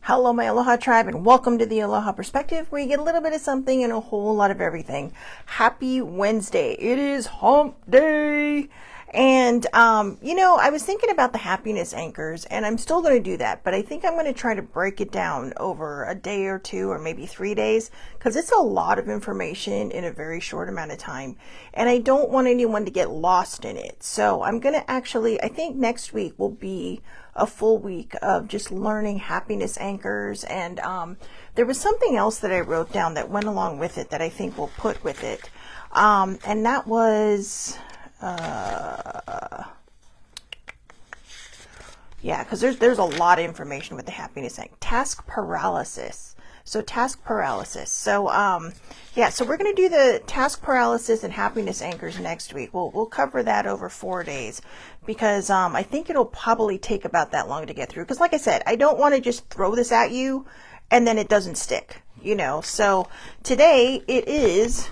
Hello, my Aloha tribe, and welcome to the Aloha Perspective, where you get a little bit of something and a whole lot of everything. Happy Wednesday. It is hump day. And, I was thinking about the happiness anchors, and I'm still going to do that, but I think I'm going to try to break it down over a day or two, or maybe 3 days, because it's a lot of information in a very short amount of time, and I don't want anyone to get lost in it. So I'm going to I think next week will be a full week of just learning happiness anchors. And there was something else that I wrote down that went along with it that I think we'll put with it. And that was, because there's a lot of information with the happiness anchor. Task paralysis. So task paralysis. So we're going to do the task paralysis and happiness anchors next week. We'll cover that over 4 days because I think it'll probably take about that long to get through. Because like I said, I don't want to just throw this at you and then it doesn't stick, So today it is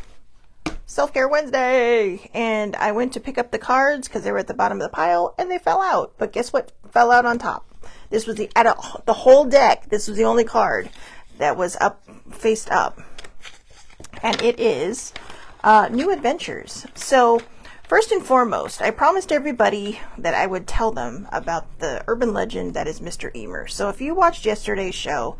Self-Care Wednesday, and I went to pick up the cards because they were at the bottom of the pile and they fell out. But guess what fell out on top? This was the whole deck. This was the only card that was faced up, and it is New Adventures. So first and foremost, I promised everybody that I would tell them about the urban legend that is Mr. Emer. So if you watched yesterday's show,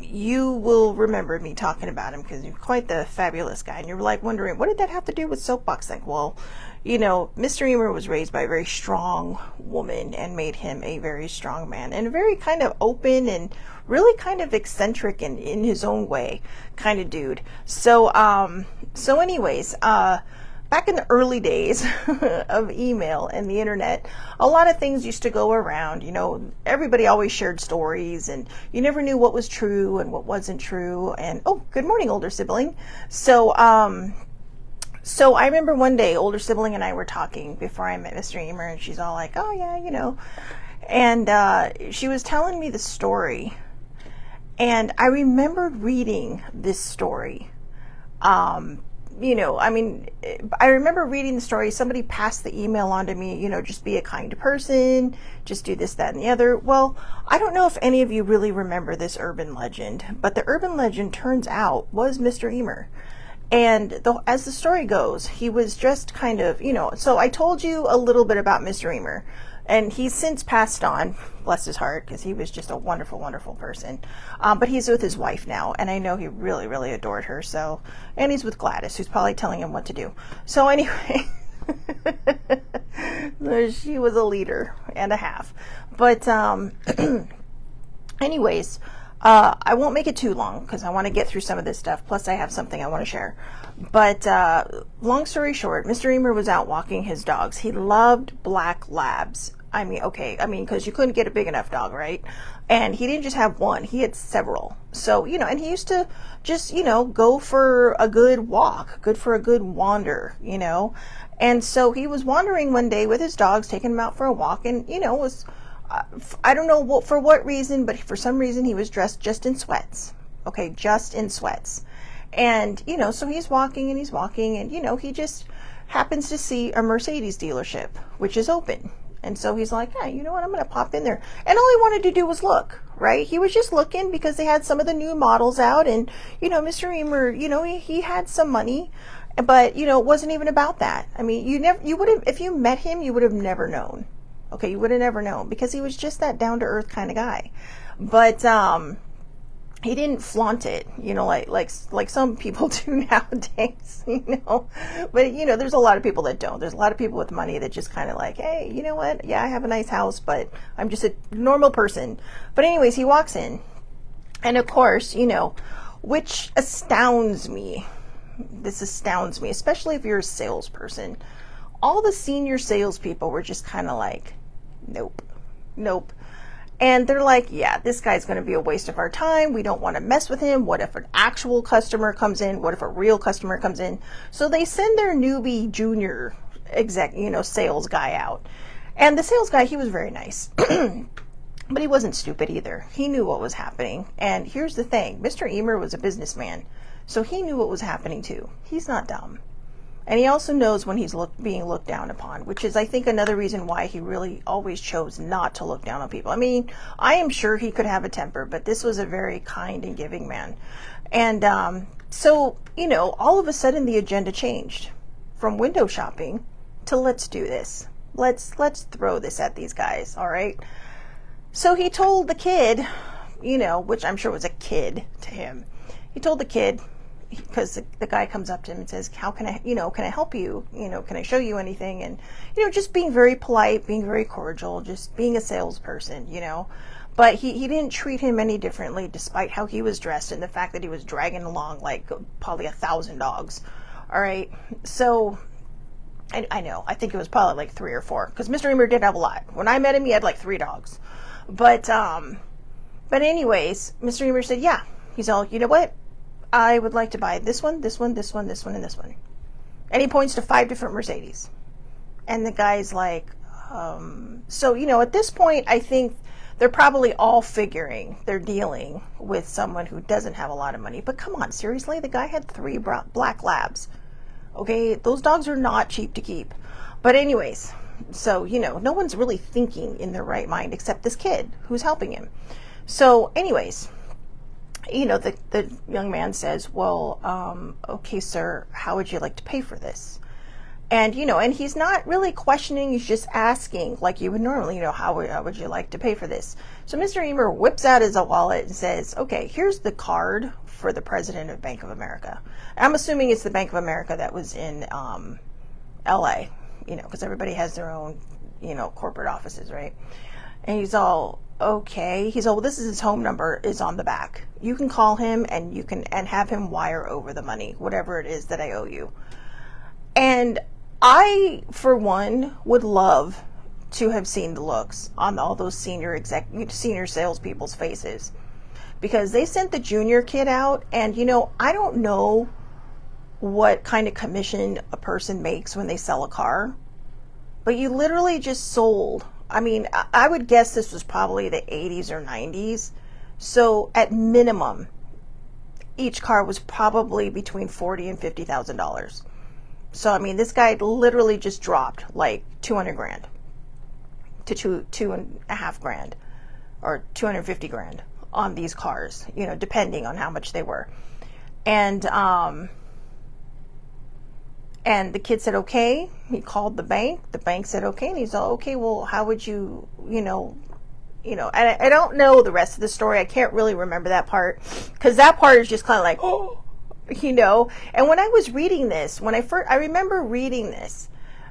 you will remember me talking about him because he's quite the fabulous guy, and you're like wondering, what did that have to do with soapboxing? Well, Mr. Emer was raised by a very strong woman and made him a very strong man, and a very kind of open and really kind of eccentric and in his own way kind of dude. So anyways, back in the early days of email and the internet, a lot of things used to go around. Everybody always shared stories, and you never knew what was true and what wasn't true. And oh, good morning, older sibling. So I remember one day, older sibling and I were talking before I met Mr. Emer, and she's all like, "Oh yeah, and she was telling me the story, and I remembered reading this story. I remember reading the story. Somebody passed the email on to me, just be a kind person, just do this, that, and the other. Well, I don't know if any of you really remember this urban legend, but the urban legend turns out was Mr. Emer. And as the story goes, he was just kind of, so I told you a little bit about Mr. Emer, and he's since passed on, bless his heart, because he was just a wonderful, wonderful person. But he's with his wife now, and I know he really, really adored her. So, and he's with Gladys, who's probably telling him what to do. So anyway, she was a leader and a half. But anyways, I won't make it too long because I want to get through some of this stuff. Plus, I have something I want to share. But long story short, Mr. Emer was out walking his dogs. He loved black labs. Because you couldn't get a big enough dog, right? And he didn't just have one. He had several. So, and he used to just, go for a good walk, good for a good wander, And so he was wandering one day with his dogs, taking them out for a walk, and, was... I don't know for what reason, but for some reason he was dressed just in sweats. Okay, just in sweats. And, so he's walking, and, he just happens to see a Mercedes dealership, which is open. And so he's like, yeah, you know what, I'm going to pop in there. And all he wanted to do was look, right? He was just looking because they had some of the new models out. And, Mr. Emer, he had some money, but, it wasn't even about that. I mean, you would have, if you met him, you would have never known. Okay, you would have never known because he was just that down-to-earth kind of guy. But he didn't flaunt it, like some people do nowadays, But, there's a lot of people that don't. There's a lot of people with money that just kind of like, hey, you know what? Yeah, I have a nice house, but I'm just a normal person. But anyways, he walks in. And, of course, which astounds me. This astounds me, especially if you're a salesperson. All the senior salespeople were just kind of like, nope. And they're like, yeah, this guy's going to be a waste of our time. We don't want to mess with him. What if an actual customer comes in? What if a real customer comes in? So they send their newbie junior sales guy out. And the sales guy, he was very nice. But he wasn't stupid either. He knew what was happening. And here's the thing. Mr. Emer was a businessman. So he knew what was happening too. He's not dumb. And he also knows when he's being looked down upon, which is, I think, another reason why he really always chose not to look down on people. I mean, I am sure he could have a temper, but this was a very kind and giving man. And so, all of a sudden the agenda changed from window shopping to let's do this. Let's throw this at these guys, all right? So he told the kid, which I'm sure was a kid to him. He told the kid, because the guy comes up to him and says, how can I, can I help you? Can I show you anything? And, just being very polite, being very cordial, just being a salesperson, But he didn't treat him any differently, despite how he was dressed and the fact that he was dragging along like probably 1,000 dogs. All right. So I know, I think it was probably like 3 or 4, because Mr. Emer did have a lot. When I met him, he had like 3 dogs. But anyways, Mr. Emer said, yeah. He's all, you know what? I would like to buy this one, this one, this one, this one, and this one. And he points to 5 different Mercedes. And the guy's like, so, at this point, I think they're probably all figuring they're dealing with someone who doesn't have a lot of money. But come on, seriously? The guy had 3 black labs. Okay? Those dogs are not cheap to keep. But anyways, so, no one's really thinking in their right mind except this kid who's helping him. So, anyways, the young man says, well, okay, sir, how would you like to pay for this? And, and he's not really questioning, he's just asking, like you would normally, how would you like to pay for this? So Mr. Emer whips out his wallet and says, okay, here's the card for the president of Bank of America. I'm assuming it's the Bank of America that was in LA, because everybody has their own, corporate offices, right? And he's all, okay. He's all, well, this is his home number, is on the back. You can call him and and have him wire over the money, whatever it is that I owe you. And I, for one, would love to have seen the looks on all those senior salespeople's faces, because they sent the junior kid out, and I don't know what kind of commission a person makes when they sell a car, but you literally just sold. I mean, I would guess this was probably the 80s or 90s. So at minimum, each car was probably between $40,000 and $50,000. So, I mean, this guy literally just dropped like 200 grand to two and a half grand or 250 grand on these cars, depending on how much they were. And the kid said, okay. He called the bank. The bank said, okay. And he's all, okay, well, how would you, I don't know the rest of the story. I can't really remember that part, because that part is just kind of like, oh, And when I was reading this, I remember reading this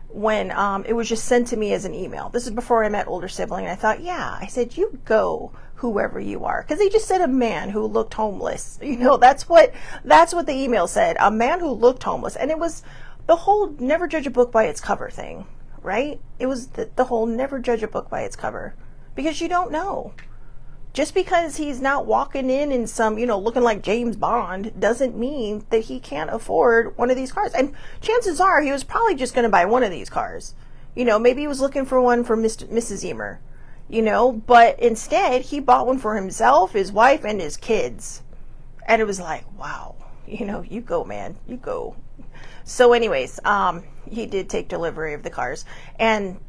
when it was just sent to me as an email. This is before I met older sibling. And I thought, yeah, I said, you go, whoever you are. Because they just said a man who looked homeless. That's what the email said. A man who looked homeless. And it was the whole never judge a book by its cover thing, right? It was the whole never judge a book by its cover, because you don't know. Just because he's not walking in some, looking like James Bond, doesn't mean that he can't afford one of these cars. And chances are he was probably just going to buy one of these cars. Maybe he was looking for one for Mrs. Emer, but instead he bought one for himself, his wife, and his kids. And it was like, wow, you go, man, you go. So anyways, he did take delivery of the cars. And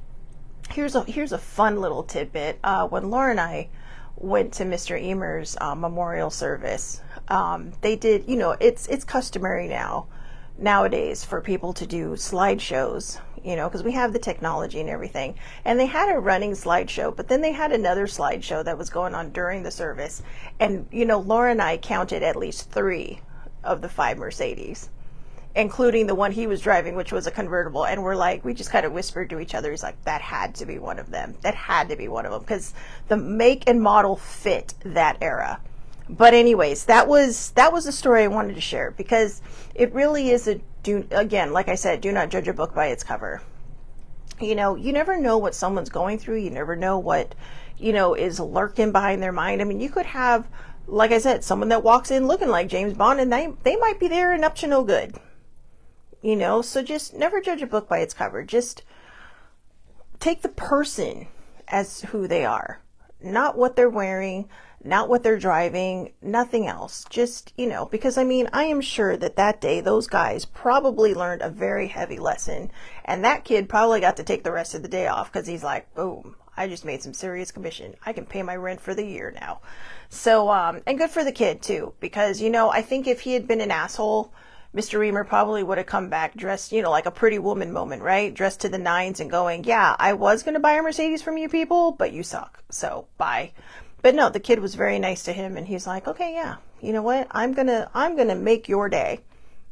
here's a fun little tidbit. When Laura and I went to Mr. Emer's memorial service, they did, it's customary nowadays for people to do slideshows, because we have the technology and everything. And they had a running slideshow, but then they had another slideshow that was going on during the service. And, Laura and I counted at least 3 of the 5 Mercedes, including the one he was driving, which was a convertible. And we just kind of whispered to each other. He's like, that had to be one of them. That had to be one of them, because the make and model fit that era. But anyways, that was the story I wanted to share, because it really is again, like I said, do not judge a book by its cover. You never know what someone's going through. You never know what, is lurking behind their mind. I mean, you could have, like I said, someone that walks in looking like James Bond, and they might be there and up to no good. So just never judge a book by its cover. Just take the person as who they are. not what they're wearing, not what they're driving, nothing else. Just, because I mean, I am sure that that day those guys probably learned a very heavy lesson, and that kid probably got to take the rest of the day off because he's like, boom, I just made some serious commission. I can pay my rent for the year now. So, and good for the kid too, because, I think if he had been an asshole, Mr. Reamer probably would have come back dressed, like a Pretty Woman moment, right? Dressed to the nines and going, yeah, I was going to buy a Mercedes from you people, but you suck. So bye. But no, the kid was very nice to him, and he's like, okay, yeah, you know what? I'm gonna make your day.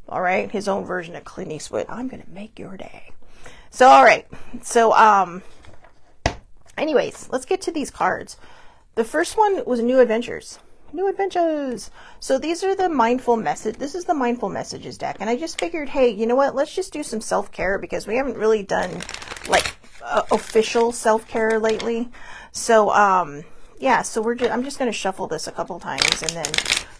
All right. His own version of Clint Eastwood. I'm going to make your day. So, all right. So, anyways, let's get to these cards. The first one was New Adventures. New Adventures. So these are the mindful message. This is the mindful messages deck. And I just figured, hey, you know what? Let's just do some self-care because we haven't really done like official self-care lately. So, yeah, so I'm just going to shuffle this a couple times and then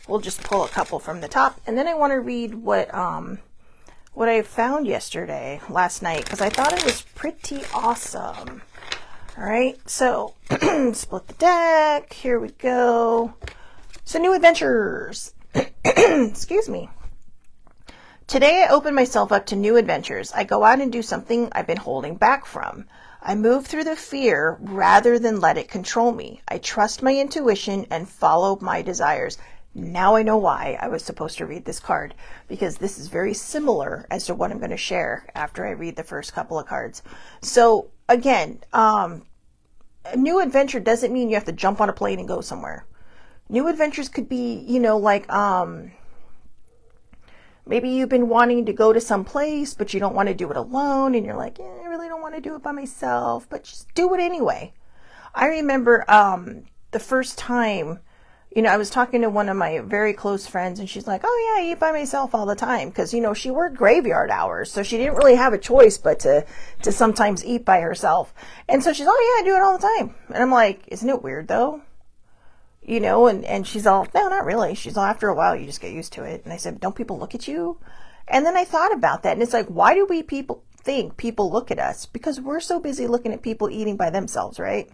we'll just pull a couple from the top. And then I want to read what I found last night, because I thought it was pretty awesome. All right, so split the deck. Here we go. So New Adventures. Excuse me. Today I open myself up to new adventures. I go out and do something I've been holding back from. I move through the fear rather than let it control me. I trust my intuition and follow my desires. Now I know why I was supposed to read this card, because this is very similar as to what I'm going to share after I read the first couple of cards. So again, a new adventure doesn't mean you have to jump on a plane and go somewhere. New adventures could be, like, maybe you've been wanting to go to some place, but you don't want to do it alone. And you're like, I really don't want to do it by myself, but just do it anyway. I remember, the first time, I was talking to one of my very close friends, and she's like, oh yeah, I eat by myself all the time. Cause she worked graveyard hours. So she didn't really have a choice but to sometimes eat by herself. And so she's, oh yeah, I do it all the time. And I'm like, isn't it weird though? And she's all, no, not really. She's all, after a while, you just get used to it. And I said, don't people look at you? And then I thought about that. And it's like, why do we think people look at us? Because we're so busy looking at people eating by themselves, right?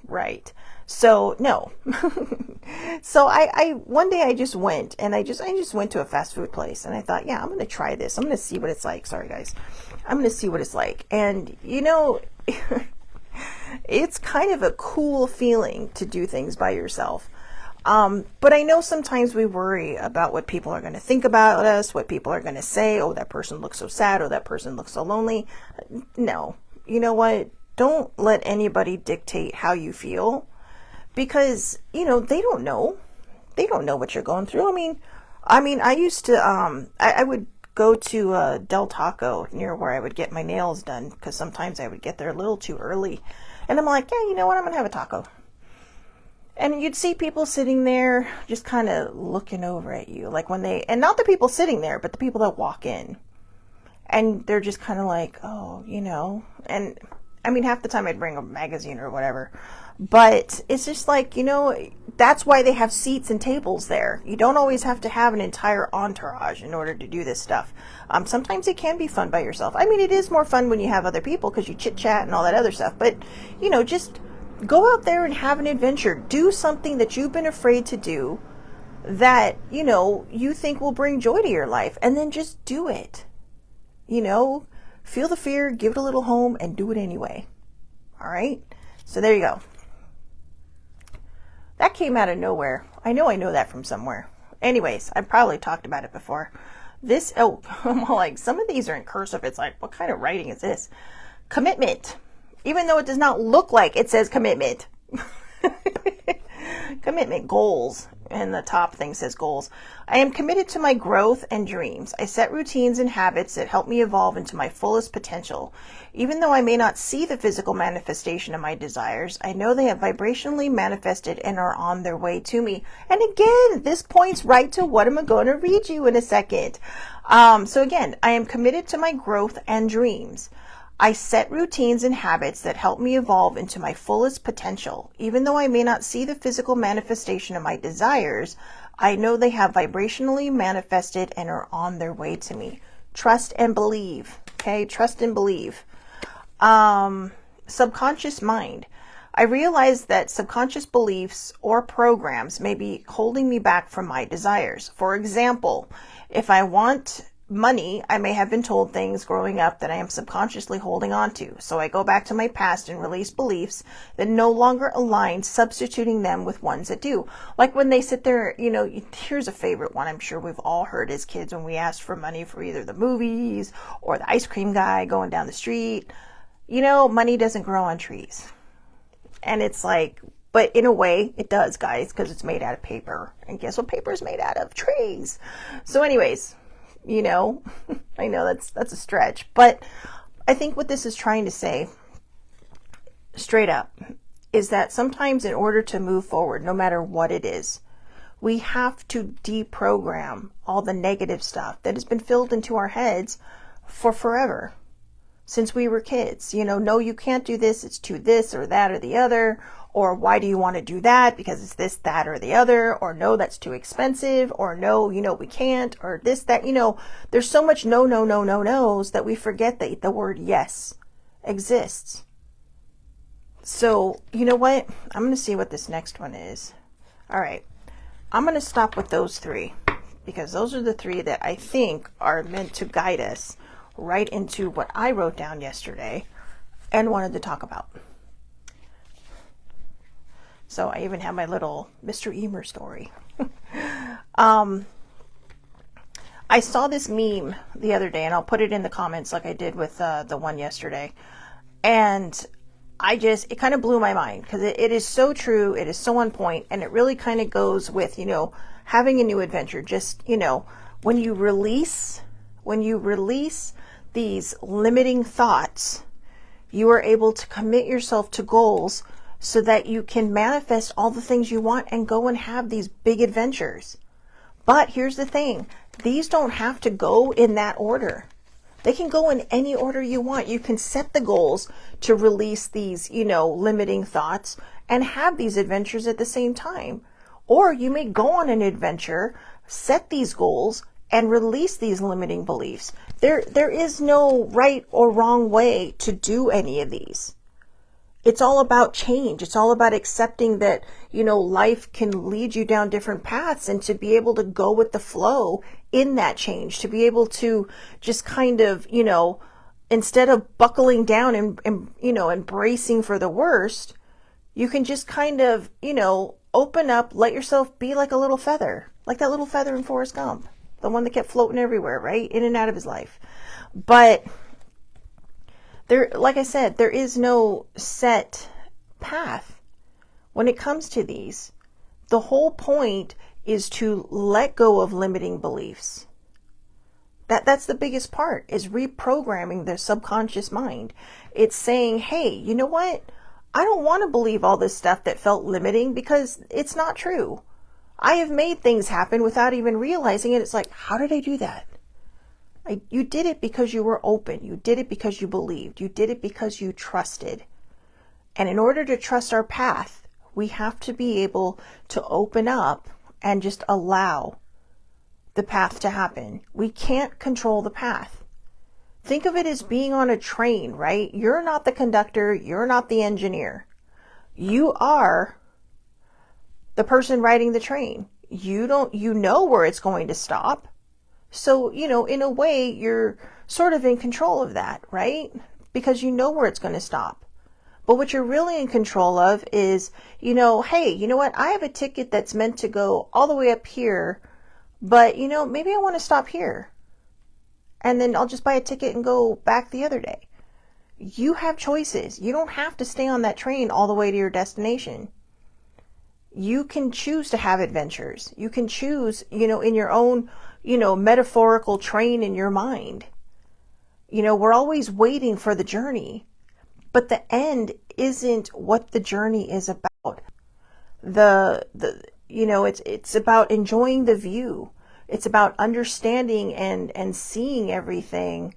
Right. So no. So I one day I just went, and I just went to a fast food place, and I thought, yeah, I'm going to try this. I'm going to see what it's like. Sorry guys. I'm going to see what it's like. And it's kind of a cool feeling to do things by yourself. But I know sometimes we worry about what people are going to think about us, what people are going to say. Oh, that person looks so sad. Oh, that person looks so lonely. No, you know what? Don't let anybody dictate how you feel, because, they don't know. They don't know what you're going through. I mean, I used to, I would go to Del Taco near where I would get my nails done, because sometimes I would get there a little too early. And I'm like, yeah, you know what? I'm going to have a taco. And you'd see people sitting there just kind of looking over at you, like and not the people sitting there, but the people that walk in. And they're just kind of like, oh, and I mean, half the time I'd bring a magazine or whatever. But it's just like, that's why they have seats and tables there. You don't always have to have an entire entourage in order to do this stuff. Sometimes it can be fun by yourself. I mean, it is more fun when you have other people because you chit chat and all that other stuff. But, just go out there and have an adventure. Do something that you've been afraid to do that, you think will bring joy to your life. And then just do it. Feel the fear, give it a little home, and do it anyway. All right? So there you go. That came out of nowhere. I know that from somewhere. Anyways, I've probably talked about it before. I'm like, some of these are in cursive. It's like, what kind of writing is this? Commitment. Even though it does not look like it says commitment. Commitment, goals. And the top thing says goals. I am committed to my growth and dreams. I set routines and habits that help me evolve into my fullest potential. Even though I may not see the physical manifestation of my desires, I know they have vibrationally manifested and are on their way to me. And again, this points right to what I'm going to read you in a second. So again, I am committed to my growth and dreams. I set routines and habits that help me evolve into my fullest potential. Even though I may not see the physical manifestation of my desires, I know they have vibrationally manifested and are on their way to me. Trust and believe. Okay, trust and believe. Subconscious mind. I realized that subconscious beliefs or programs may be holding me back from my desires. For example, if I want money, I may have been told things growing up that I am subconsciously holding on to. So I go back to my past and release beliefs that no longer align, substituting them with ones that do. Like when they sit there, here's a favorite one I'm sure we've all heard as kids when we asked for money for either the movies or the ice cream guy going down the street. Money doesn't grow on trees. And it's like, but in a way it does, guys, because it's made out of paper. And guess what paper is made out of? Trees. So anyways, I know that's a stretch, but I think what this is trying to say straight up is that sometimes in order to move forward, no matter what it is, we have to deprogram all the negative stuff that has been filled into our heads for forever. Since we were kids, no, you can't do this. It's to this or that or the other. Or why do you want to do that? Because it's this, that, or the other. Or no, that's too expensive. Or no, we can't. Or this, that, there's so much no, no, no, no, no's that we forget that the word yes exists. So, you know what? I'm going to see what this next one is. All right. I'm going to stop with those three because those are the three that I think are meant to guide us right into what I wrote down yesterday and wanted to talk about. So I even have my little Mr. Emer story. I saw this meme the other day, and I'll put it in the comments like I did with the one yesterday. And it kind of blew my mind because it is so true. It is so on point, and it really kind of goes with, having a new adventure. Just, when you release these limiting thoughts, you are able to commit yourself to goals so that you can manifest all the things you want and go and have these big adventures. But here's the thing. These don't have to go in that order. They can go in any order you want. You can set the goals to release these, limiting thoughts and have these adventures at the same time. Or you may go on an adventure, set these goals, and release these limiting beliefs. There is no right or wrong way to do any of these. It's all about change. It's all about accepting that, life can lead you down different paths and to be able to go with the flow in that change, to be able to just kind of, instead of buckling down and embracing for the worst, you can just kind of, open up, let yourself be like a little feather, like that little feather in Forrest Gump, the one that kept floating everywhere, right? In and out of his life. But like I said, there is no set path when it comes to these. The whole point is to let go of limiting beliefs. That's the biggest part, is reprogramming the subconscious mind. It's saying, hey, you know what? I don't want to believe all this stuff that felt limiting because it's not true. I have made things happen without even realizing it. It's like, how did I do that? You did it because you were open. You did it because you believed. You did it because you trusted. And in order to trust our path, we have to be able to open up and just allow the path to happen. We can't control the path. Think of it as being on a train, right? You're not the conductor. You're not the engineer. You are the person riding the train. You know where it's going to stop. So, in a way, you're sort of in control of that, right? Because you know where it's going to stop. But what you're really in control of is, hey, you know what? I have a ticket that's meant to go all the way up here, but, maybe I want to stop here. And then I'll just buy a ticket and go back the other day. You have choices. You don't have to stay on that train all the way to your destination. You can choose to have adventures. You can choose, in your own, metaphorical train in your mind. We're always waiting for the journey, but the end isn't what the journey is about. It's about enjoying the view. It's about understanding and seeing everything.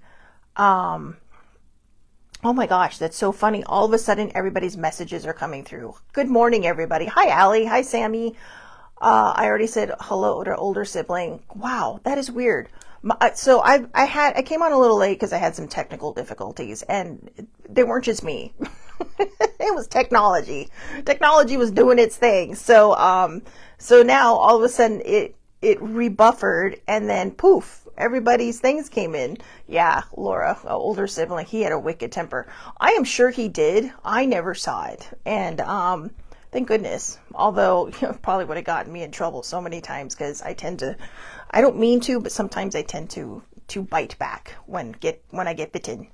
Oh my gosh, that's so funny. All of a sudden, everybody's messages are coming through. Good morning, everybody. Hi, Allie. Hi, Sammy. I already said hello to older sibling. Wow, that is weird. So I came on a little late because I had some technical difficulties, and they weren't just me. It was technology. Technology was doing its thing. So now all of a sudden it rebuffered, and then poof, everybody's things came in. Yeah, Laura, an older sibling, he had a wicked temper. I am sure he did. I never saw it. And thank goodness. Although, probably would have gotten me in trouble so many times, because I don't mean to, but sometimes I tend to bite back when I get bitten.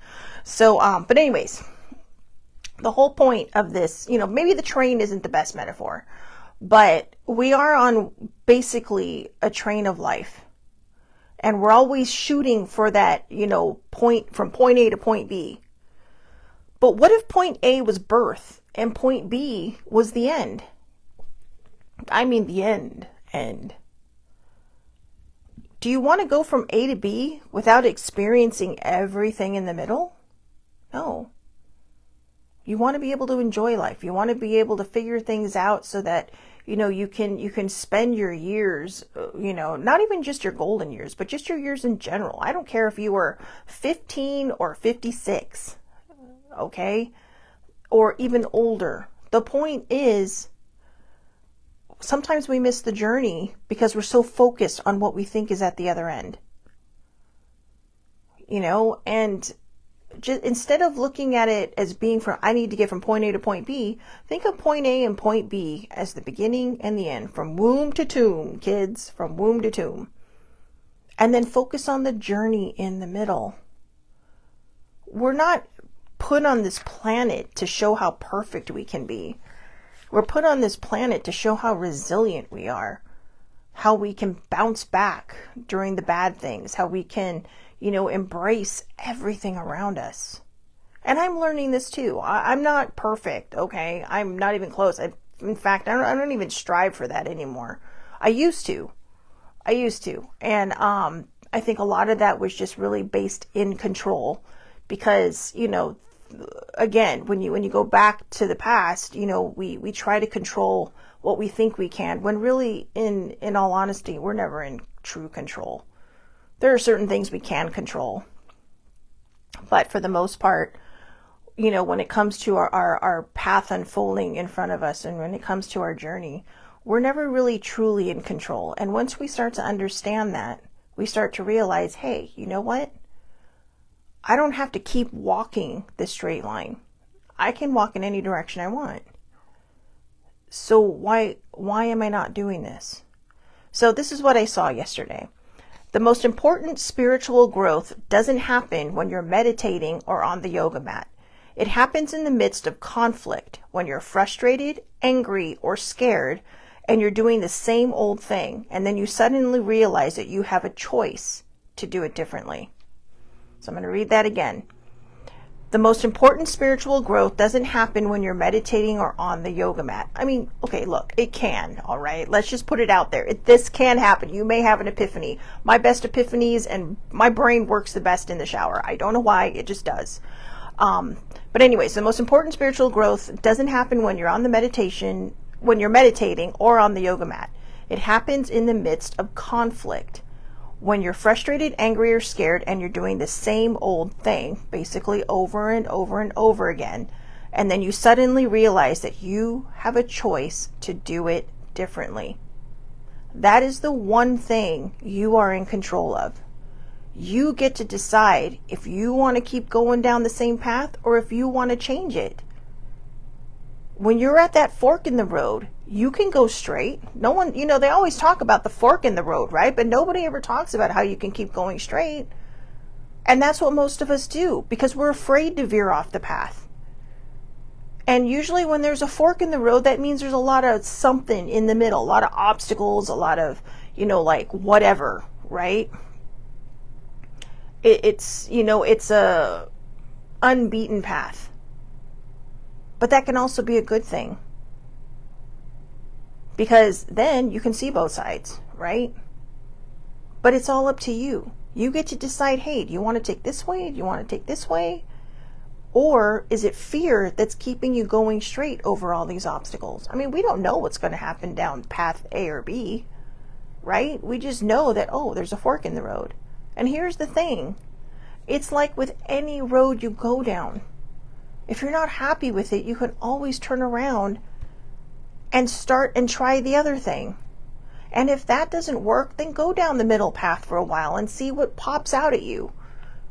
So, but anyways, the whole point of this, maybe the train isn't the best metaphor, but we are on basically a train of life, and we're always shooting for that, point from point A to point B. But what if point A was birth and point B was the end? I mean, the end. Do you want to go from A to B without experiencing everything in the middle? No. You want to be able to enjoy life. You want to be able to figure things out so that, you can spend your years, not even just your golden years, but just your years in general. I don't care if you were 15 or 56, okay? Or even older. The point is, sometimes we miss the journey because we're so focused on what we think is at the other end. And just, instead of looking at it as being I need to get from point A to point B, think of point A and point B as the beginning and the end. From womb to tomb, kids, from womb to tomb. And then focus on the journey in the middle. We're not put on this planet to show how perfect we can be. We're put on this planet to show how resilient we are, how we can bounce back during the bad things, how we can, embrace everything around us. And I'm learning this too. I'm not perfect, okay? I'm not even close. In fact, I don't even strive for that anymore. I used to. And I think a lot of that was just really based in control, because, again, when you go back to the past, we try to control what we think we can, when really, in all honesty, we're never in true control. There are certain things we can control, but for the most part, when it comes to our path unfolding in front of us, and when it comes to our journey, we're never really truly in control. And once we start to understand that, we start to realize, hey, you know what? I don't have to keep walking this straight line. I can walk in any direction I want. So why am I not doing this? So this is what I saw yesterday. The most important spiritual growth doesn't happen when you're meditating or on the yoga mat. It happens in the midst of conflict, when you're frustrated, angry, or scared, and you're doing the same old thing, and then you suddenly realize that you have a choice to do it differently. So I'm going to read that again. The most important spiritual growth doesn't happen when you're meditating or on the yoga mat. I mean, okay, look, it can, all right? Let's just put it out there. This can happen. You may have an epiphany. My best epiphanies, and my brain works the best in the shower. I don't know why, it just does. But anyways, the most important spiritual growth doesn't happen when you're meditating or on the yoga mat. It happens in the midst of conflict. When you're frustrated, angry, or scared, and you're doing the same old thing, basically over and over and over again, and then you suddenly realize that you have a choice to do it differently. That is the one thing you are in control of. You get to decide if you want to keep going down the same path or if you want to change it. When you're at that fork in the road, you can go straight. No one, they always talk about the fork in the road, right? But nobody ever talks about how you can keep going straight. And that's what most of us do, because we're afraid to veer off the path. And usually when there's a fork in the road, that means there's a lot of something in the middle, a lot of obstacles, a lot of, whatever, right? It's a unbeaten path. But that can also be a good thing, because then you can see both sides, right? But it's all up to you. You get to decide, hey, do you want to take this way? Do you want to take this way? Or is it fear that's keeping you going straight over all these obstacles? I mean, we don't know what's going to happen down path A or B, right? We just know that, there's a fork in the road. And here's the thing. It's like with any road you go down. If you're not happy with it, you can always turn around and start and try the other thing. And if that doesn't work, then go down the middle path for a while and see what pops out at you.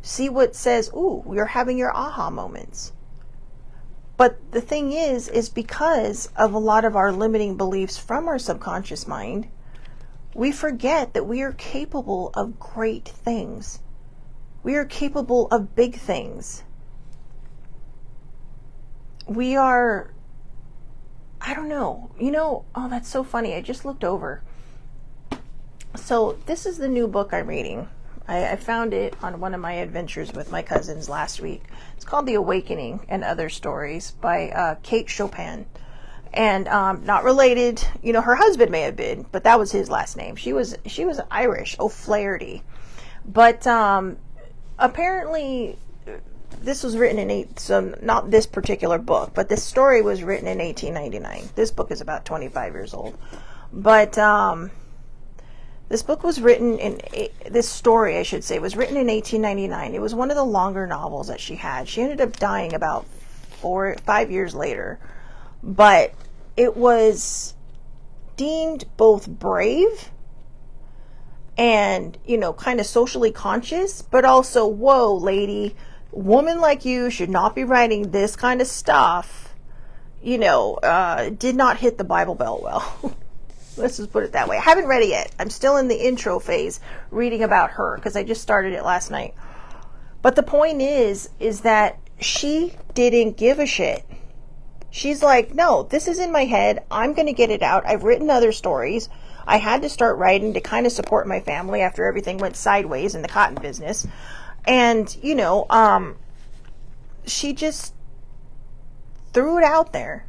See what says, ooh, you're having your aha moments. But the thing is because of a lot of our limiting beliefs from our subconscious mind, we forget that we are capable of great things. We are capable of big things. We are, I don't know, oh, that's so funny. I just looked over. So this is the new book I'm reading. I found it on one of my adventures with my cousins last week. It's called The Awakening and Other Stories by Kate Chopin. And not related, her husband may have been, but that was his last name. She was Irish, O'Flaherty. But apparently this was written so not this particular book, but this story was written in 1899. This book is about 25 years old. But this book was written this story, I should say, was written in 1899. It was one of the longer novels that she had. She ended up dying about 5 years later. But it was deemed both brave and, kind of socially conscious, but also, whoa, lady, woman like you should not be writing this kind of stuff, did not hit the Bible Belt well. Let's just put it that way. I haven't read it yet. I'm still in the intro phase reading about her because I just started it last night. But the point is that she didn't give a shit. She's like, no, this is in my head. I'm going to get it out. I've written other stories. I had to start writing to kind of support my family after everything went sideways in the cotton business. And, she just threw it out there.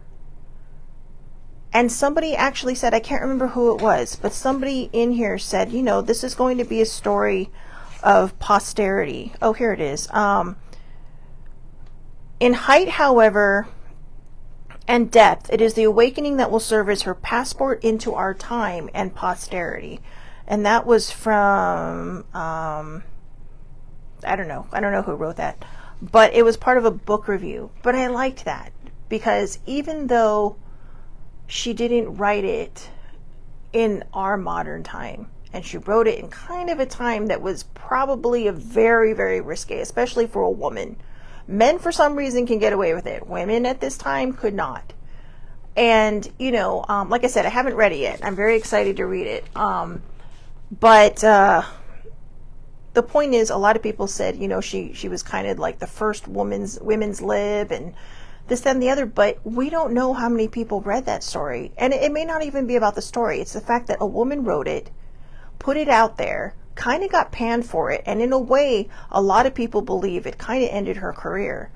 And somebody actually said, I can't remember who it was, but somebody in here said, this is going to be a story of posterity. Oh, here it is. In height, however, and depth, it is the awakening that will serve as her passport into our time and posterity. And that was from, I don't know who wrote that, but it was part of a book review. But I liked that because even though she didn't write it in our modern time, and she wrote it in kind of a time that was probably a very, very risque, especially for a woman. Men, for some reason, can get away with it. Women at this time could not. And, like I said, I haven't read it yet. I'm very excited to read it. But the point is, a lot of people said, she was kind of like the first women's lib and this, that, and the other. But we don't know how many people read that story. And it may not even be about the story. It's the fact that a woman wrote it, put it out there, kind of got panned for it, and in a way a lot of people believe it kind of ended her career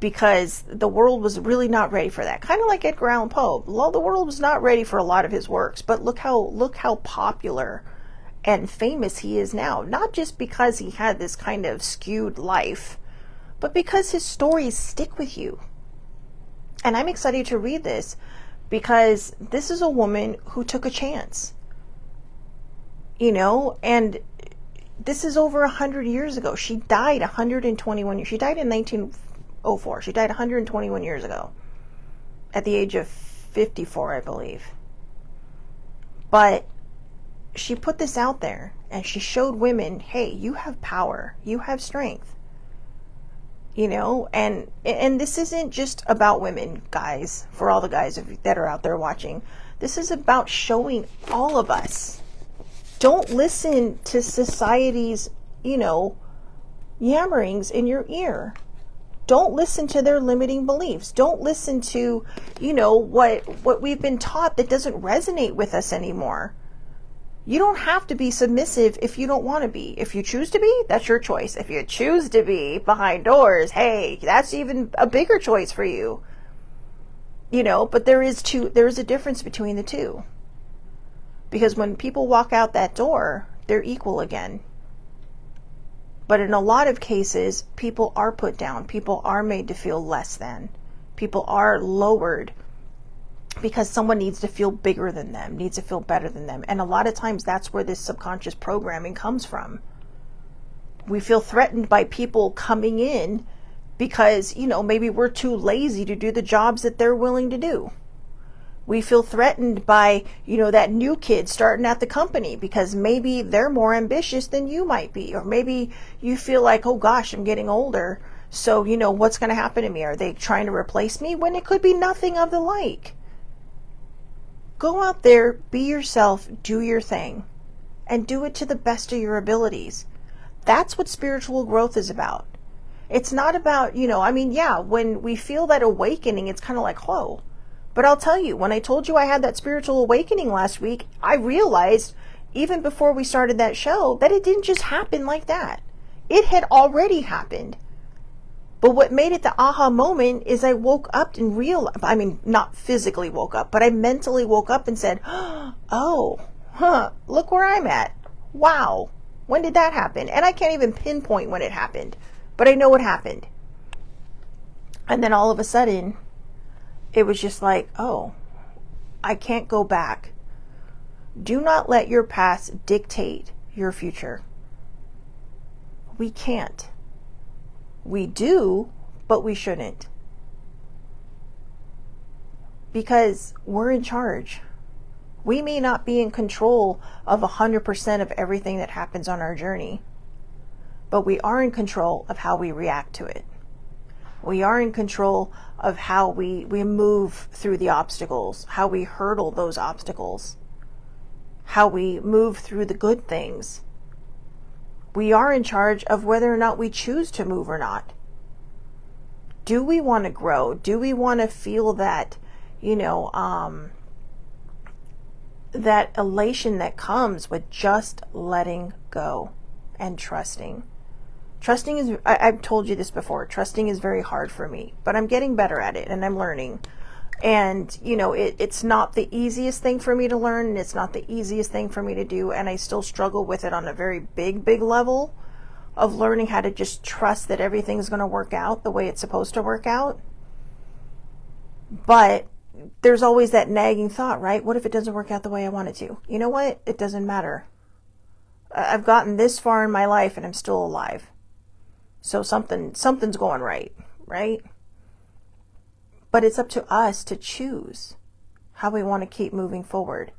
because the world was really not ready for that. Kind of like Edgar Allan Poe. Well, the world was not ready for a lot of his works, but look how popular and famous he is now. Not just because he had this kind of skewed life, but because his stories stick with you. And I'm excited to read this because this is a woman who took a chance. And this is over 100 years ago. She died 121 years. She died in 1904. She died 121 years ago at the age of 54, I believe. But she put this out there and she showed women, hey, you have power. You have strength. And this isn't just about women, guys, for all the guys that are out there watching. This is about showing all of us. Don't listen to society's, yammerings in your ear. Don't listen to their limiting beliefs. Don't listen to, what we've been taught that doesn't resonate with us anymore. You don't have to be submissive if you don't want to be. If you choose to be, that's your choice. If you choose to be behind doors, hey, that's even a bigger choice for you. But there is a difference between the two. Because when people walk out that door, they're equal again. But in a lot of cases, people are put down. People are made to feel less than. People are lowered because someone needs to feel bigger than them, needs to feel better than them. And a lot of times that's where this subconscious programming comes from. We feel threatened by people coming in because, maybe we're too lazy to do the jobs that they're willing to do. We feel threatened by, that new kid starting at the company because maybe they're more ambitious than you might be. Or maybe you feel like, oh gosh, I'm getting older. So, what's going to happen to me? Are they trying to replace me? When it could be nothing of the like. Go out there, be yourself, do your thing, and do it to the best of your abilities. That's what spiritual growth is about. It's not about, when we feel that awakening, it's kind of like, whoa. But I'll tell you, when I told you I had that spiritual awakening last week, I realized, even before we started that show, that it didn't just happen like that. It had already happened. But what made it the aha moment is I woke up and realized, not physically woke up, but I mentally woke up and said, look where I'm at. Wow. When did that happen? And I can't even pinpoint when it happened, but I know it happened. And then all of a sudden, it was just like, oh, I can't go back. Do not let your past dictate your future. We can't. We do, but we shouldn't. Because we're in charge. We may not be in control of 100% of everything that happens on our journey, but we are in control of how we react to it. We are in control of how we move through the obstacles, how we hurdle those obstacles, how we move through the good things. We are in charge of whether or not we choose to move or not. Do we want to grow? Do we want to feel that, that elation that comes with just letting go and trusting? Trusting is, I've told you this before, trusting is very hard for me, but I'm getting better at it and I'm learning. And, it's not the easiest thing for me to learn, and it's not the easiest thing for me to do. And I still struggle with it on a very big level of learning how to just trust that everything's going to work out the way it's supposed to work out. But there's always that nagging thought, right? What if it doesn't work out the way I want it to? You know what? It doesn't matter. I've gotten this far in my life and I'm still alive. So something's going right? But it's up to us to choose how we want to keep moving forward.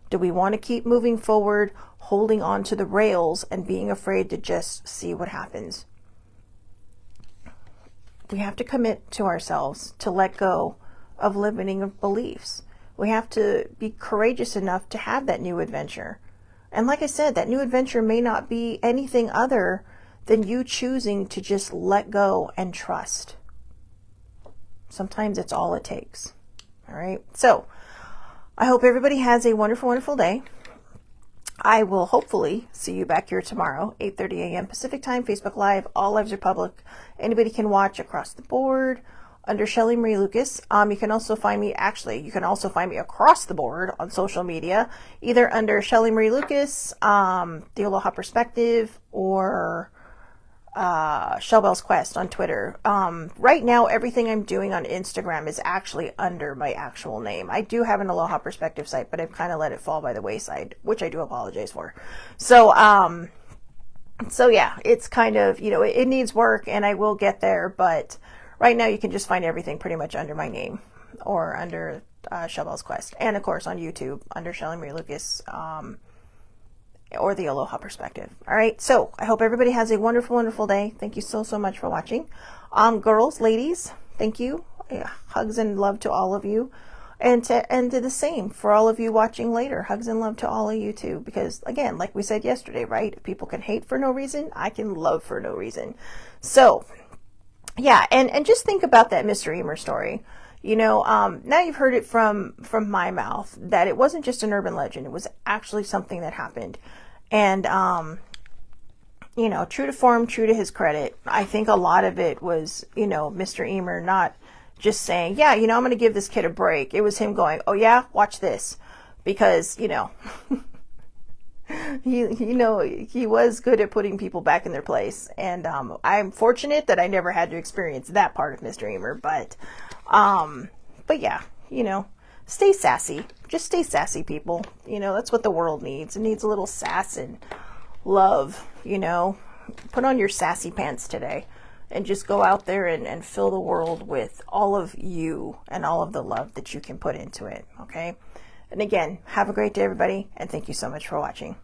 Do we want to keep moving forward, holding on to the rails and being afraid to just see what happens? We have to commit to ourselves to let go of limiting beliefs. We have to be courageous enough to have that new adventure. And like I said, that new adventure may not be anything other than you choosing to just let go and trust. Sometimes it's all it takes. All right. So I hope everybody has a wonderful, wonderful day. I will hopefully see you back here tomorrow, 8:30 a.m. Pacific time, Facebook Live. All lives are public. Anybody can watch across the board under Shelly Marie Lucas. You can also find me, across the board on social media, either under Shelly Marie Lucas, the Aloha Perspective, or Shellbell's Quest on Twitter. Right now, everything I'm doing on Instagram is actually under my actual name. I do have an Aloha Perspective site, but I've kind of let it fall by the wayside, which I do apologize for. So yeah, it's kind of, it needs work and I will get there, but right now you can just find everything pretty much under my name or under Shellbell's Quest. And of course on YouTube under Shelly Marie Lucas, or the Aloha Perspective. All right. So I hope everybody has a wonderful, wonderful day. Thank you so much for watching. Girls, ladies, thank you. Yeah, hugs and love to all of you. And to the same for all of you watching later. Hugs and love to all of you too. Because again, like we said yesterday, right? If people can hate for no reason, I can love for no reason. So yeah. And just think about that Mr. Emer story. Now you've heard it from my mouth that it wasn't just an urban legend. It was actually something that happened. And, true to form, true to his credit, I think a lot of it was, Mr. Emer not just saying, yeah, I'm going to give this kid a break. It was him going, oh yeah, watch this. Because, he was good at putting people back in their place. And, I'm fortunate that I never had to experience that part of Mr. Emer, but yeah, stay sassy. Just stay sassy, people. That's what the world needs. It needs a little sass and love, Put on your sassy pants today. and just go out there and fill the world with all of you and all of the love that you can put into it. Okay. And again, have a great day, everybody. And thank you so much for watching.